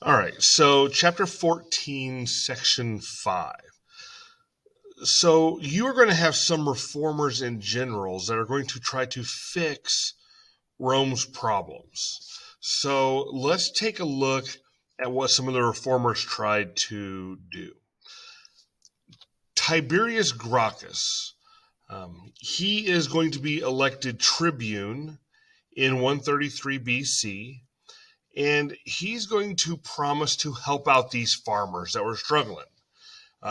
All right, so chapter 14, section 5. So you are going to have some reformers and generals that are going to try to fix Rome's problems. So let's take a look at what some of the reformers tried to do. Tiberius Gracchus, he is going to be elected tribune in 133 BC, and he's going to promise to help out these farmers that were struggling.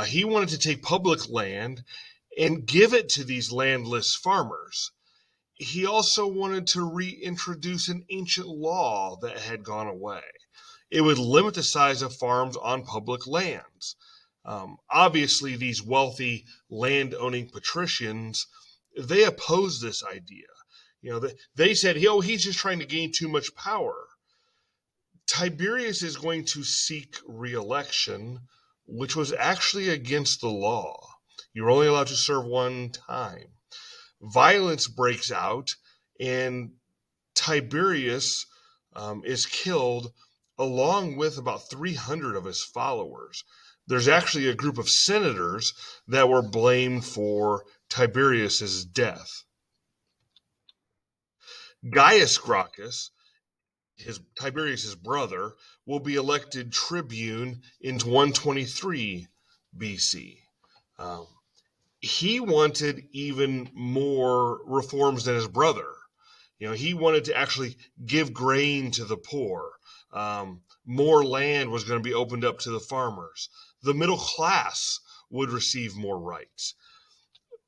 He wanted to take public land and give it to these landless farmers. He also wanted to reintroduce an ancient law that had gone away. It would limit the size of farms on public lands. Obviously, these wealthy land-owning patricians, they opposed this idea. They said, "Oh, he's just trying to gain too much power." Tiberius is going to seek re-election, which was actually against the law. You were only allowed to serve one time. Violence breaks out, and Tiberius is killed along with about 300 of his followers. There's actually a group of senators that were blamed for Tiberius's death. Gaius Gracchus, Tiberius's brother, will be elected tribune in 123 BC. He wanted even more reforms than his brother. He wanted to actually give grain to the poor. More land was going to be opened up to the farmers. The middle class would receive more rights.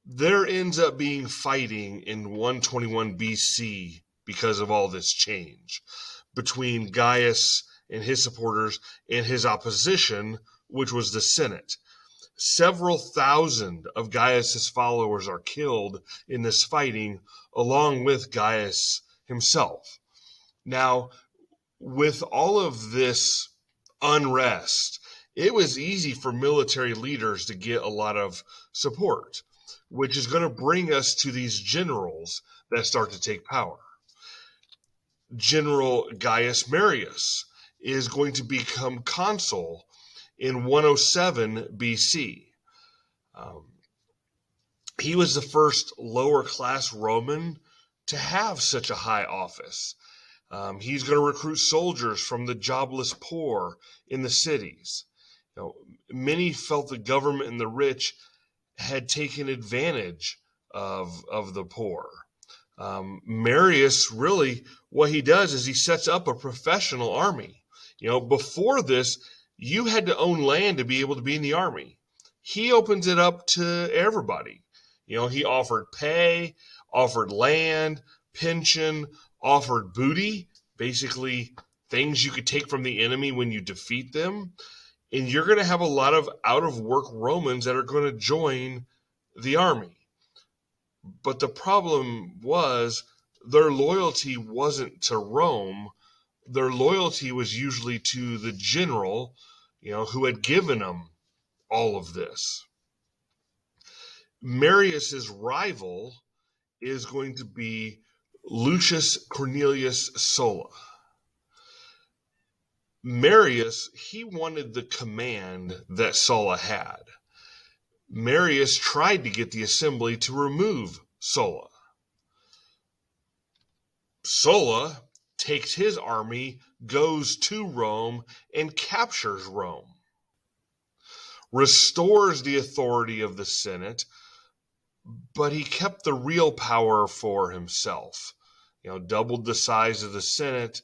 There ends up being fighting in 121 BC because of all this change between Gaius and his supporters and his opposition, which was the Senate. Several thousand of Gaius's followers are killed in this fighting, along with Gaius himself. Now, with all of this unrest, it was easy for military leaders to get a lot of support, which is going to bring us to these generals that start to take power. General Gaius Marius is going to become consul in 107 BC. He was the first lower class Roman to have such a high office. He's going to recruit soldiers from the jobless poor in the cities. Many felt the government and the rich had taken advantage of the poor. Marius, really, what he does is he sets up a professional army. Before this, you had to own land to be able to be in the army. He opens it up to everybody. He offered pay, offered land, pension, offered booty, basically things you could take from the enemy when you defeat them. And you're going to have a lot of out-of-work Romans that are going to join the army. But the problem was their loyalty wasn't to Rome. Their loyalty was usually to the general, who had given them all of this. Marius's rival is going to be Lucius Cornelius Sulla. Marius, he wanted the command that Sulla had. Marius tried to get the assembly to remove Sulla. Sulla takes his army, goes to Rome, and captures Rome. Restores the authority of the Senate, but he kept the real power for himself. Doubled the size of the Senate,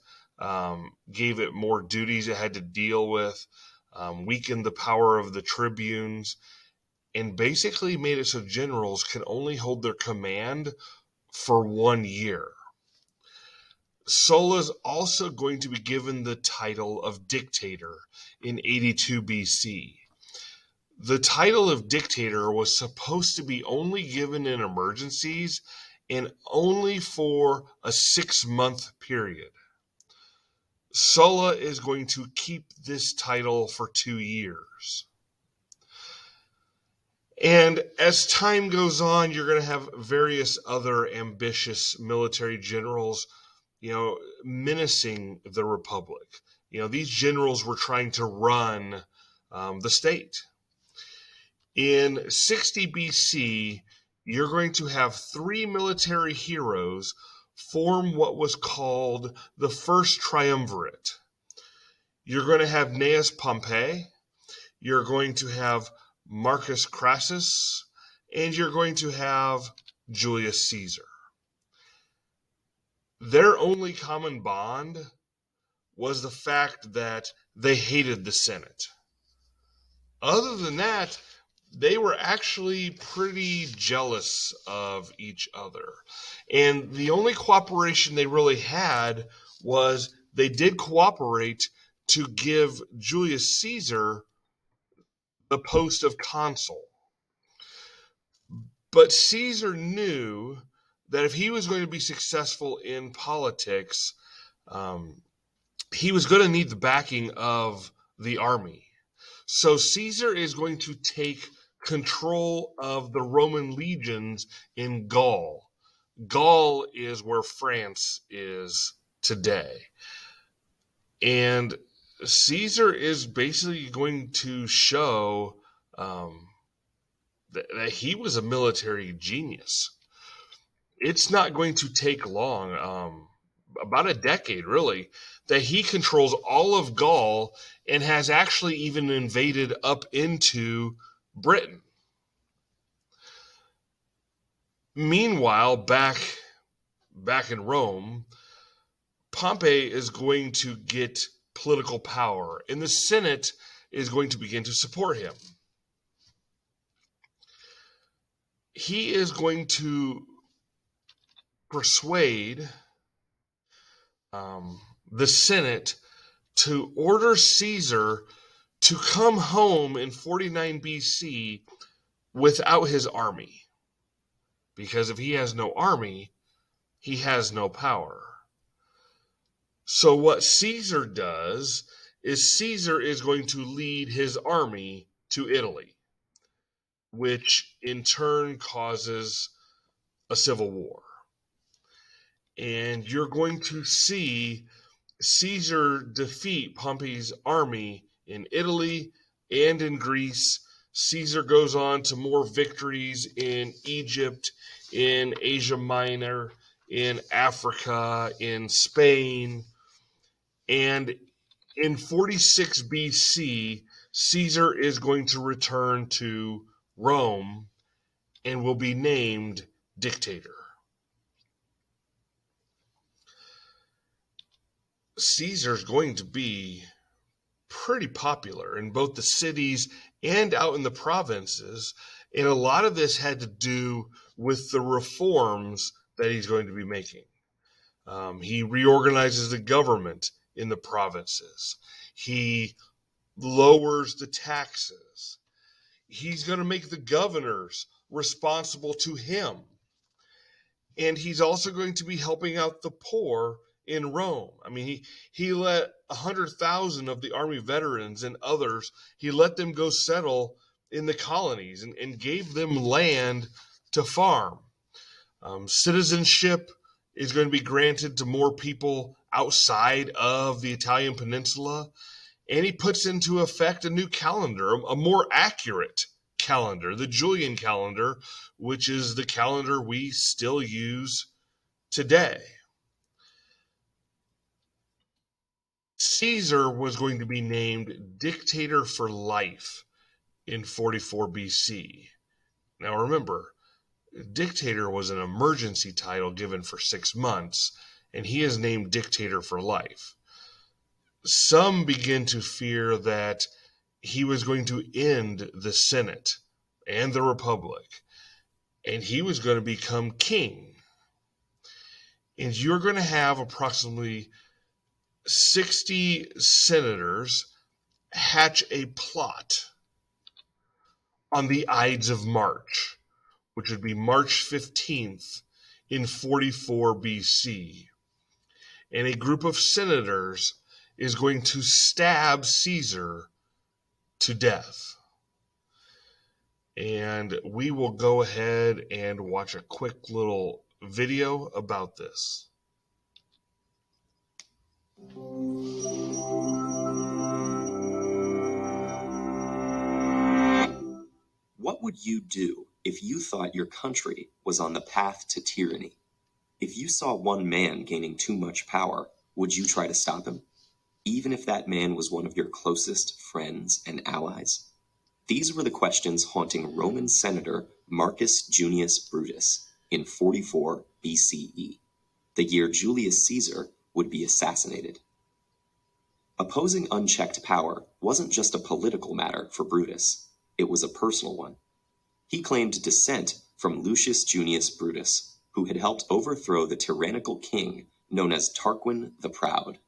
gave it more duties it had to deal with, weakened the power of the tribunes, and basically made it so generals can only hold their command for 1 year. Sulla's also going to be given the title of dictator in 82 BC. The title of dictator was supposed to be only given in emergencies and only for a 6-month period. Sulla is going to keep this title for 2 years. And as time goes on, you're going to have various other ambitious military generals, menacing the Republic. These generals were trying to run the state. In 60 BC, you're going to have three military heroes form what was called the First Triumvirate. You're going to have Gnaeus Pompey, you're going to have Marcus Crassus, and you're going to have Julius Caesar. Their only common bond was the fact that they hated the Senate. Other than that, they were actually pretty jealous of each other. And the only cooperation they really had was they did cooperate to give Julius Caesar the post of consul. But Caesar knew that if he was going to be successful in politics, he was going to need the backing of the army. So Caesar is going to take control of the Roman legions in Gaul. Gaul is where France is today. And Caesar is basically going to show that he was a military genius. It's not going to take long, about a decade really, that he controls all of Gaul and has actually even invaded up into Britain. Meanwhile, back in Rome, Pompey is going to get political power, and the Senate is going to begin to support him. He is going to persuade the Senate to order Caesar to come home in 49 BC without his army. Because if he has no army, he has no power. So what Caesar does is Caesar is going to lead his army to Italy, which in turn causes a civil war. And you're going to see Caesar defeat Pompey's army in Italy and in Greece. Caesar goes on to more victories in Egypt, in Asia Minor, in Africa, in Spain. And in 46 BC, Caesar is going to return to Rome and will be named dictator. Caesar's going to be pretty popular in both the cities and out in the provinces, and a lot of this had to do with the reforms that he's going to be making. He reorganizes the government in the provinces. He lowers the taxes. He's going to make the governors responsible to him. And he's also going to be helping out the poor in Rome. I mean, he let 100,000 of the army veterans and others, he let them go settle in the colonies and gave them land to farm. Citizenship is going to be granted to more people outside of the Italian peninsula. And he puts into effect a new calendar, a more accurate calendar, the Julian calendar, which is the calendar we still use today. Caesar was going to be named dictator for life in 44 BC. Now remember, dictator was an emergency title given for 6 months, and he is named dictator for life. Some begin to fear that he was going to end the Senate and the Republic, and he was going to become king. And you're going to have approximately 60 senators hatch a plot on the Ides of March, which would be March 15th in 44 BC. And a group of senators is going to stab Caesar to death. And we will go ahead and watch a quick little video about this. would you do if you thought your country was on the path to tyranny? If you saw one man gaining too much power, would you try to stop him, even if that man was one of your closest friends and allies? These were the questions haunting Roman senator Marcus Junius Brutus in 44 BCE, the year Julius Caesar would be assassinated. Opposing unchecked power wasn't just a political matter for Brutus, it was a personal one. He claimed descent from Lucius Junius Brutus, who had helped overthrow the tyrannical king known as Tarquin the Proud.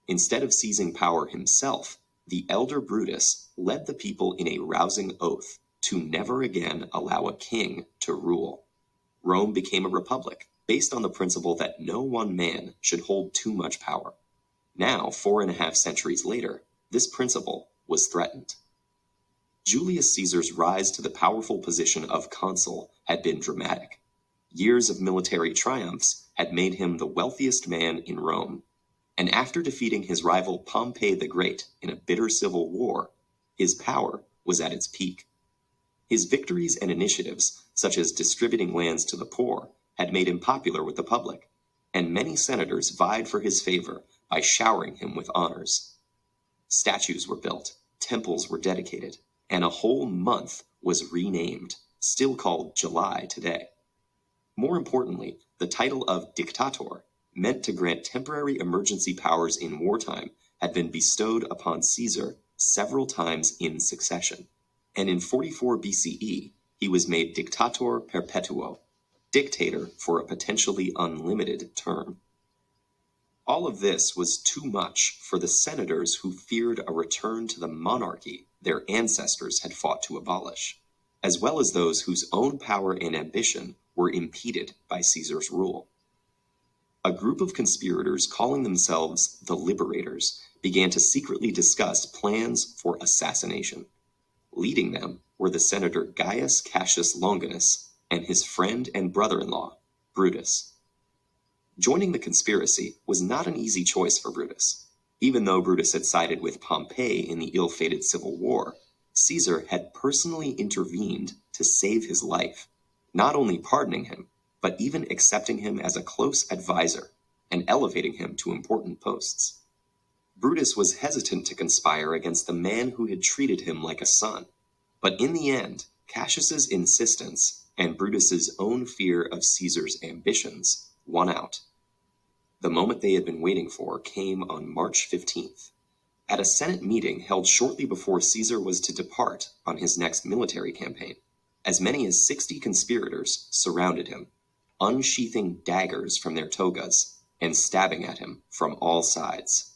Instead of seizing power himself, the elder Brutus led the people in a rousing oath to never again allow a king to rule. Rome became a republic based on the principle that no one man should hold too much power. Now, 4.5 centuries later, this principle was threatened. Julius Caesar's rise to the powerful position of consul had been dramatic. Years of military triumphs had made him the wealthiest man in Rome, and after defeating his rival Pompey the Great in a bitter civil war, his power was at its peak. His victories and initiatives, such as distributing lands to the poor, had made him popular with the public, and many senators vied for his favor by showering him with honors. Statues were built, temples were dedicated, and a whole month was renamed, still called July today. More importantly, the title of dictator, meant to grant temporary emergency powers in wartime, had been bestowed upon Caesar several times in succession, and in 44 BCE he was made dictator perpetuo, dictator for a potentially unlimited term. All of this was too much for the senators who feared a return to the monarchy their ancestors had fought to abolish, as well as those whose own power and ambition were impeded by Caesar's rule. A group of conspirators calling themselves the Liberators began to secretly discuss plans for assassination. Leading them were the senator Gaius Cassius Longinus and his friend and brother-in-law, Brutus. Joining the conspiracy was not an easy choice for Brutus. Even though Brutus had sided with Pompey in the ill-fated civil war, Caesar had personally intervened to save his life, not only pardoning him, but even accepting him as a close advisor and elevating him to important posts. Brutus was hesitant to conspire against the man who had treated him like a son, but in the end, Cassius's insistence and Brutus's own fear of Caesar's ambitions won out. The moment they had been waiting for came on March 15th. At a Senate meeting held shortly before Caesar was to depart on his next military campaign, as many as 60 conspirators surrounded him, unsheathing daggers from their togas and stabbing at him from all sides.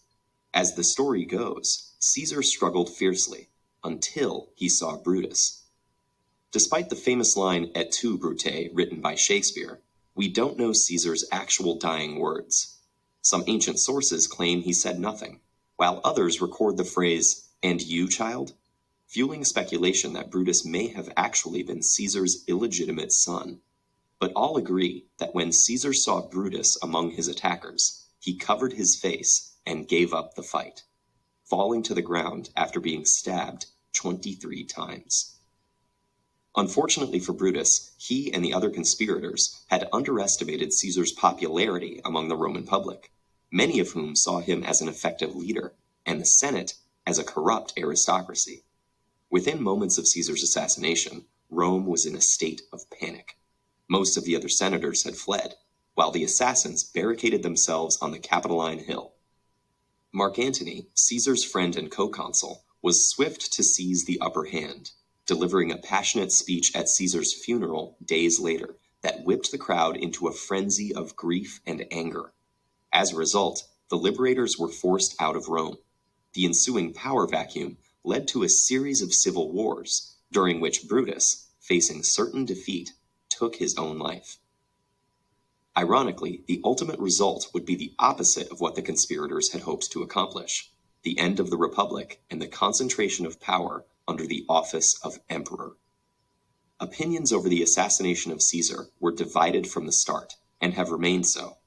As the story goes, Caesar struggled fiercely until he saw Brutus. Despite the famous line "Et tu, Brute," written by Shakespeare, we don't know Caesar's actual dying words. Some ancient sources claim he said nothing, while others record the phrase, "And you, child?" fueling speculation that Brutus may have actually been Caesar's illegitimate son. But all agree that when Caesar saw Brutus among his attackers, he covered his face and gave up the fight, falling to the ground after being stabbed 23 times. Unfortunately for Brutus, he and the other conspirators had underestimated Caesar's popularity among the Roman public, many of whom saw him as an effective leader, and the Senate as a corrupt aristocracy. Within moments of Caesar's assassination, Rome was in a state of panic. Most of the other senators had fled, while the assassins barricaded themselves on the Capitoline Hill. Mark Antony, Caesar's friend and co-consul, was swift to seize the upper hand, delivering a passionate speech at Caesar's funeral days later that whipped the crowd into a frenzy of grief and anger. As a result, the liberators were forced out of Rome. The ensuing power vacuum led to a series of civil wars, during which Brutus, facing certain defeat, took his own life. Ironically, the ultimate result would be the opposite of what the conspirators had hoped to accomplish: the end of the Republic and the concentration of power under the office of emperor. Opinions over the assassination of Caesar were divided from the start, and have remained so.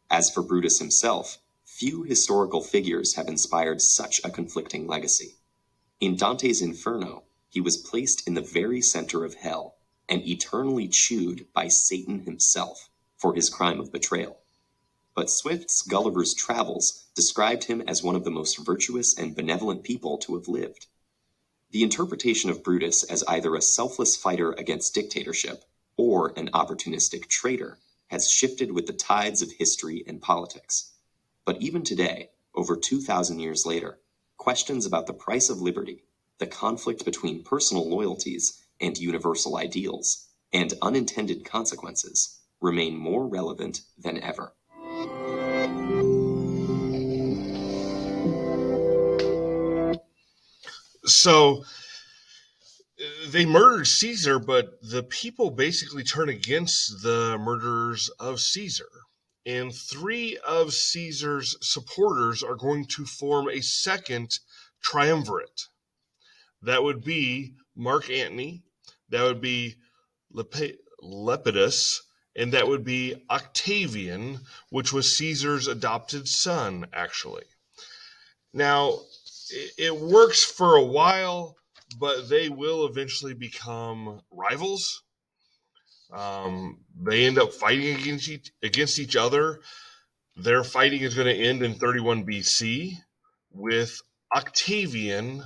As for Brutus himself, few historical figures have inspired such a conflicting legacy. In Dante's Inferno, He was placed in the very center of hell and eternally chewed by Satan himself for his crime of betrayal. But Swift's Gulliver's Travels described him as one of the most virtuous and benevolent people to have lived. The interpretation of Brutus as either a selfless fighter against dictatorship or an opportunistic traitor has shifted with the tides of history and politics. But even today, over 2,000 years later, questions about the price of liberty, the conflict between personal loyalties and universal ideals, and unintended consequences remain more relevant than ever. So they murdered Caesar, but the people basically turn against the murderers of Caesar. And 3 of Caesar's supporters are going to form a second triumvirate. That would be Mark Antony, that would be Lepidus, and that would be Octavian, which was Caesar's adopted son, actually. Now, it works for a while, but they will eventually become rivals. They end up fighting against each other. Their fighting is going to end in 31 BC with Octavian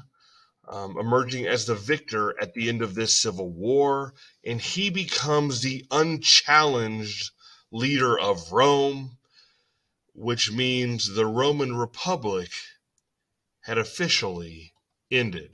emerging as the victor at the end of this civil war, and he becomes the unchallenged leader of Rome, which means the Roman Republic had officially ended.